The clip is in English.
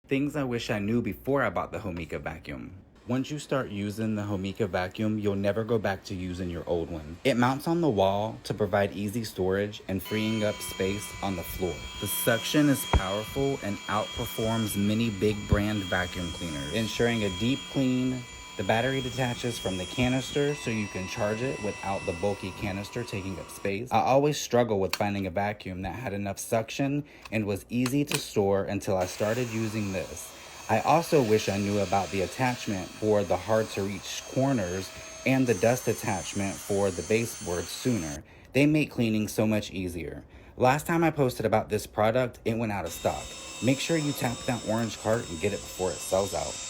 Things I wish I knew before I bought the Homika vacuum. Once you start using the Homika vacuum, you'll never go back to using your old one. It mounts on the wall to provide easy storage and freeing up space on the floor. The suction is powerful and outperforms many big brand vacuum cleaners, ensuring a deep clean. The battery detaches from the canister so you can charge it without the bulky canister taking up space. I always struggle with finding a vacuum that had enough suction and was easy to store until I started using this. I also wish I knew about the attachment for the hard to reach corners and the dust attachment for the baseboard sooner. They make cleaning so much easier. Last time I posted about this product, it went out of stock. Make sure you tap that orange cart and get it before it sells out.